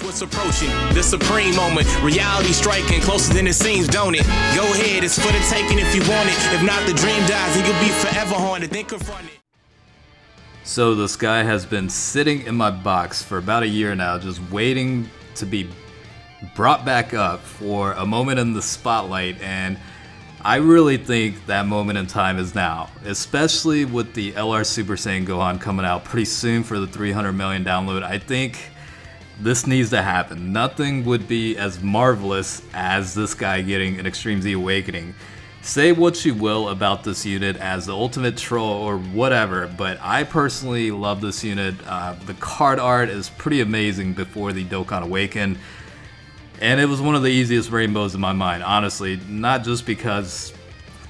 watch what's approaching. The supreme moment, reality striking closer than it seems, don't it? Go ahead, it's for the taking if you want it. If not, the dream dies and you'll be forever haunted. Then confront it. So this guy has been sitting in my box for about a year now, just waiting to be brought back up for a moment in the spotlight, and I really think that moment in time is now, especially with the LR Super Saiyan Gohan coming out pretty soon for the 300 million download. I think this needs to happen. Nothing would be as marvelous as this guy getting an Extreme Z Awakening. Say what you will about this unit as the ultimate troll or whatever, but I personally love this unit. The card art is pretty amazing before the Dokkan Awaken, and it was one of the easiest rainbows in my mind, honestly. Not just because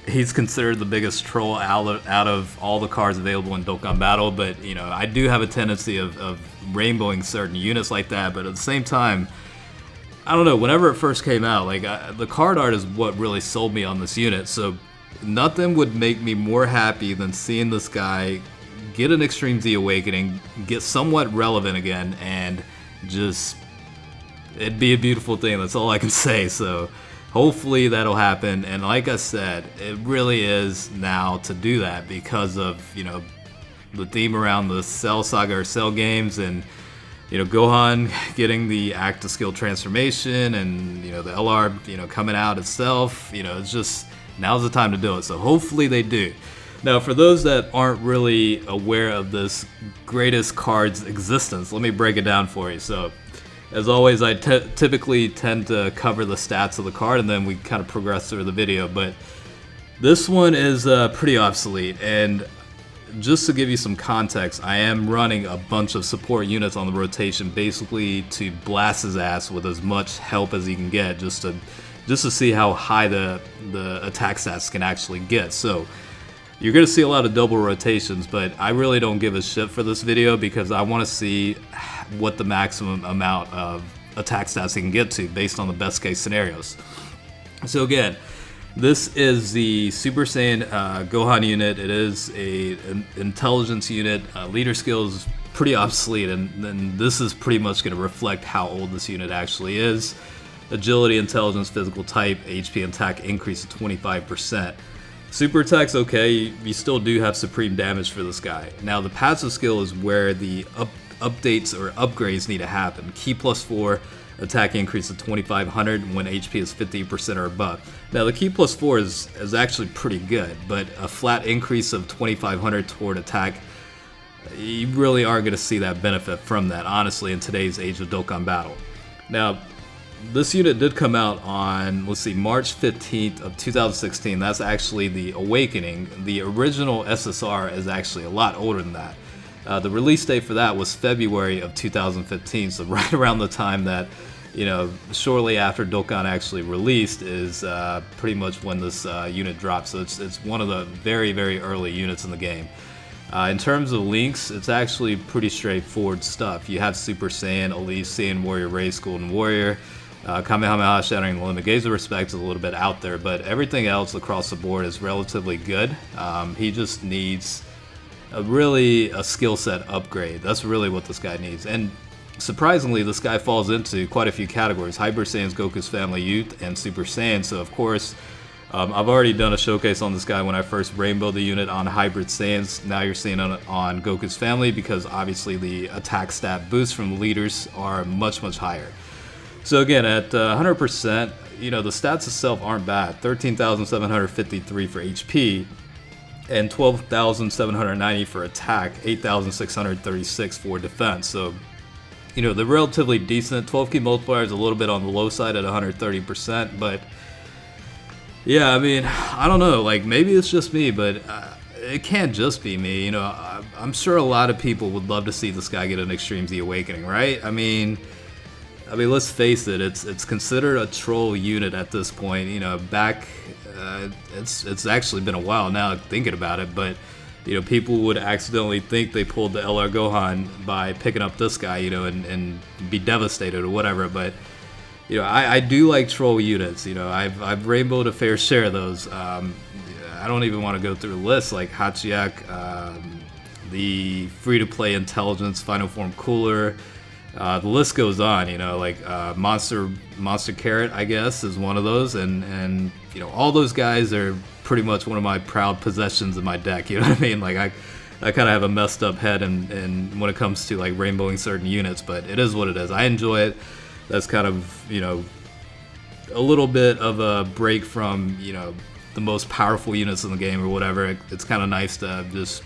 he's considered the biggest troll out of all the cards available in Dokkan Battle, but you know, I do have a tendency of rainbowing certain units like that, but at the same time, I don't know, whenever it first came out, like the card art is what really sold me on this unit, so nothing would make me more happy than seeing this guy get an Extreme Z Awakening, get somewhat relevant again, and just, it'd be a beautiful thing. That's all I can say. So hopefully that'll happen, and like I said, it really is now to do that because of, you know, the theme around the Cell Saga or Cell games, and you know, Gohan getting the Active Skill transformation, and you know, the LR, you know, coming out itself. You know, it's just, now's the time to do it. So hopefully they do. Now, for those that aren't really aware of this greatest card's existence, let me break it down for you. So, as always, I typically tend to cover the stats of the card, and then we kind of progress through the video. But this one is pretty obsolete, and just to give you some context, I am running a bunch of support units on the rotation, basically to blast his ass with as much help as he can get, just to see how high the attack stats can actually get. So you're gonna see a lot of double rotations, but I really don't give a shit for this video because I want to see what the maximum amount of attack stats he can get to based on the best case scenarios. So again, this is the Super Saiyan Gohan unit. It is an intelligence unit. Leader skill is pretty obsolete, and then this is pretty much going to reflect how old this unit actually is. Agility, intelligence, physical type, HP and attack increase to 25%. Super attack's okay, you still do have supreme damage for this guy. Now the passive skill is where the updates or upgrades need to happen. Ki +4, attack increase to 2500 when HP is 50% or above. Now the Ki +4 is actually pretty good, but a flat increase of 2500 toward attack, you really aren't going to see that benefit from that, honestly, in today's age of Dokkan Battle. Now, this unit did come out on, let's see, March 15th of 2016. That's actually the Awakening. The original SSR is actually a lot older than that. The release date for that was February of 2015, so right around the time that, you know, shortly after Dokkan actually released is pretty much when this unit dropped. So it's one of the very, very early units in the game. In terms of links, it's actually pretty straightforward stuff. You have Super Saiyan, Elite Saiyan, Warrior Race, Golden Warrior, Kamehameha, Shattering, the Limit Gaze of Respect is a little bit out there, but everything else across the board is relatively good. He just needs a skill set upgrade. That's really what this guy needs. And surprisingly, this guy falls into quite a few categories: Hybrid Saiyans, Goku's Family Youth, and Super Saiyan. So of course, I've already done a showcase on this guy when I first rainbowed the unit on Hybrid Saiyans. Now you're seeing it on Goku's Family because obviously the attack stat boosts from leaders are much, much higher. So again, at 100%, you know, the stats itself aren't bad. 13,753 for HP, and 12,790 for attack, 8,636 for defense. So, you know, they're relatively decent. 12 Ki Multiplier is a little bit on the low side at 130%, but yeah, I mean, I don't know, like, maybe it's just me, but it can't just be me. You know, I'm sure a lot of people would love to see this guy get an Extreme Z Awakening, right? I mean, let's face it, it's considered a troll unit at this point. You know, back, it's actually been a while now thinking about it, but you know, people would accidentally think they pulled the LR Gohan by picking up this guy, you know, and be devastated or whatever. But you know, I do like troll units. You know, I've rainbowed a fair share of those. I don't even want to go through a list like Hachiyak, the free-to-play intelligence, Final Form Cooler, The list goes on, like Monster Carrot, I guess, is one of those, and all those guys are pretty much one of my proud possessions in my deck. You know what I mean? Like I kind of have a messed up head, and when it comes to like rainbowing certain units, but it is what it is. I enjoy it. That's kind of a little bit of a break from the most powerful units in the game or whatever. It's kind of nice to just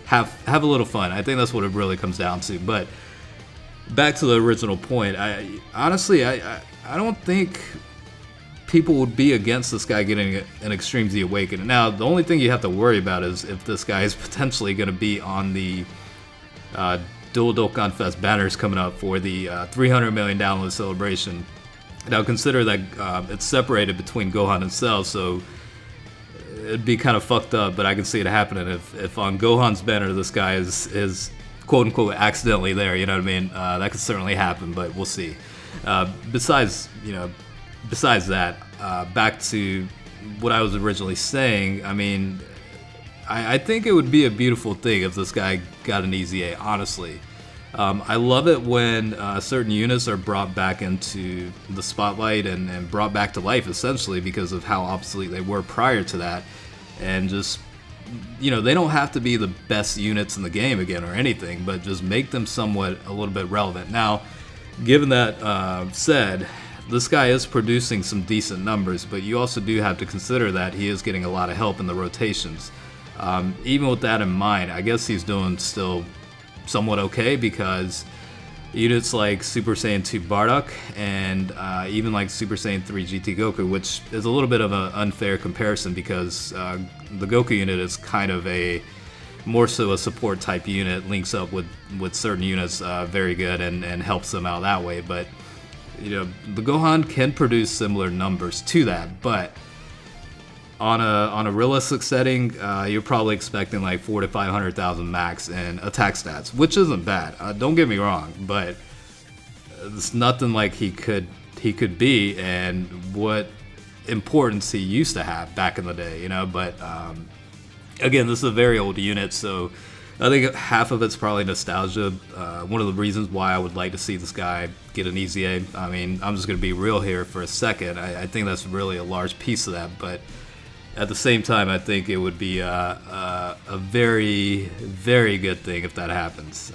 have a little fun. I think that's what it really comes down to. But back to the original point, I honestly don't think people would be against this guy getting an Extreme Z Awakening. Now, the only thing you have to worry about is if this guy is potentially going to be on the Dual Dokkan Fest banners coming up for the 300 million download celebration. Now, consider that it's separated between Gohan and Cell, so it'd be kind of fucked up, but I can see it happening if on Gohan's banner this guy is quote-unquote accidentally there, you know what I mean? That could certainly happen, but we'll see. Besides that, back to what I was originally saying, I mean, I think it would be a beautiful thing if this guy got an EZA, honestly. I love it when certain units are brought back into the spotlight and brought back to life, essentially, because of how obsolete they were prior to that. And just, they don't have to be the best units in the game again or anything, but just make them somewhat a little bit relevant. Now, given that said, this guy is producing some decent numbers, but you also do have to consider that he is getting a lot of help in the rotations. Even with that in mind, I guess he's doing still somewhat okay, because units like Super Saiyan 2 Bardock and even like Super Saiyan 3 GT Goku, which is a little bit of an unfair comparison because the Goku unit is kind of more so a support type unit, links up with certain units very good and helps them out that way. But the Gohan can produce similar numbers to that, but on a realistic setting, you're probably expecting like 400,000 to 500,000 max in attack stats, which isn't bad. Don't get me wrong, but it's nothing like he could be and what importance he used to have back in the day, But again, this is a very old unit, so I think half of it's probably nostalgia. One of the reasons why I would like to see this guy get an EZA. I mean, I'm just going to be real here for a second. I think that's really a large piece of that, but at the same time, I think it would be a very, very good thing if that happens.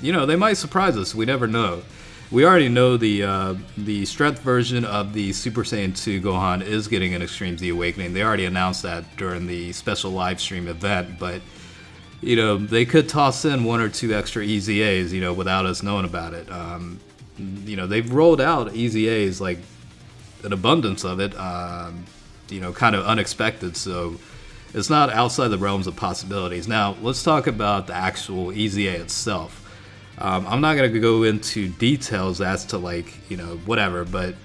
They might surprise us. We never know. We already know the strength version of the Super Saiyan 2 Gohan is getting an Extreme Z Awakening. They already announced that during the special live stream event, but they could toss in one or two extra EZAs, without us knowing about it. They've rolled out EZAs like an abundance of it. Kind of unexpected, so it's not outside the realms of possibilities. Now, let's talk about the actual EZA itself. I'm not going to go into details as to whatever, but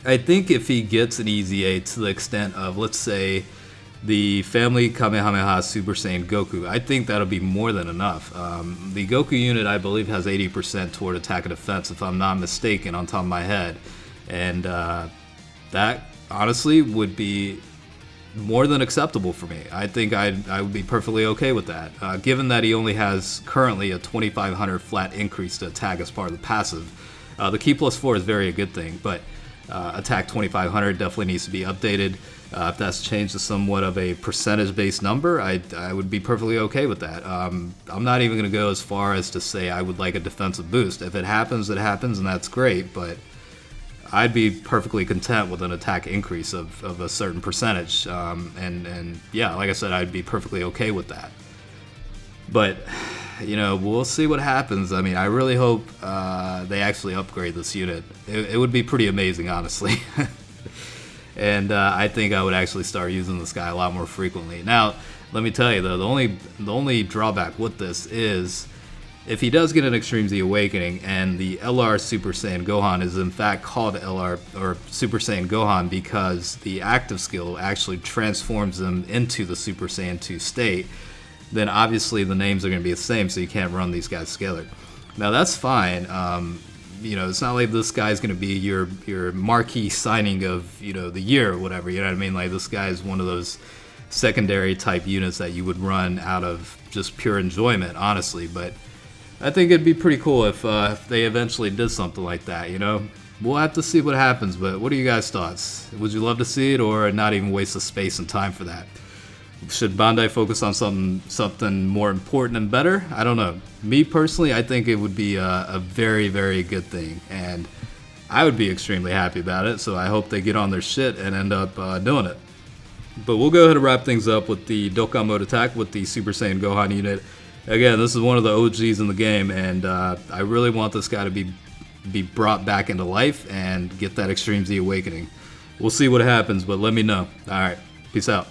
I think if he gets an EZA to the extent of, let's say, the Family Kamehameha Super Saiyan Goku, I think that'll be more than enough. The Goku unit, I believe, has 80% toward attack and defense, if I'm not mistaken, on top of my head, and that honestly would be more than acceptable for me. I think I would be perfectly okay with that. Given that he only has currently a 2,500 flat increase to attack as part of the passive, the Ki +4 is very a good thing, but attack 2,500 definitely needs to be updated. If that's changed to somewhat of a percentage-based number, I would be perfectly okay with that. I'm not even going to go as far as to say I would like a defensive boost. If it happens, and that's great, but I'd be perfectly content with an attack increase of a certain percentage, and yeah, like I said, I'd be perfectly okay with that. But we'll see what happens. I mean, I really hope they actually upgrade this unit. It would be pretty amazing, honestly. And I think I would actually start using this guy a lot more frequently. Now, let me tell you though, the only drawback with this is, if he does get an Extreme Z Awakening and the LR Super Saiyan Gohan is in fact called LR or Super Saiyan Gohan because the active skill actually transforms him into the Super Saiyan 2 state, then obviously the names are going to be the same, so you can't run these guys together. Now that's fine. It's not like this guy's going to be your marquee signing of the year or whatever. You know what I mean? Like, this guy is one of those secondary type units that you would run out of just pure enjoyment, honestly. But I think it'd be pretty cool if they eventually did something like that, you know? We'll have to see what happens, but what are you guys' thoughts? Would you love to see it or not even waste the space and time for that? Should Bandai focus on something more important and better? I don't know. Me personally, I think it would be a very, very good thing, and I would be extremely happy about it, so I hope they get on their shit and end up doing it. But we'll go ahead and wrap things up with the Dokkan mode attack with the Super Saiyan Gohan unit. Again, this is one of the OGs in the game, and I really want this guy to be brought back into life and get that Extreme Z awakening. We'll see what happens, but let me know. Alright, peace out.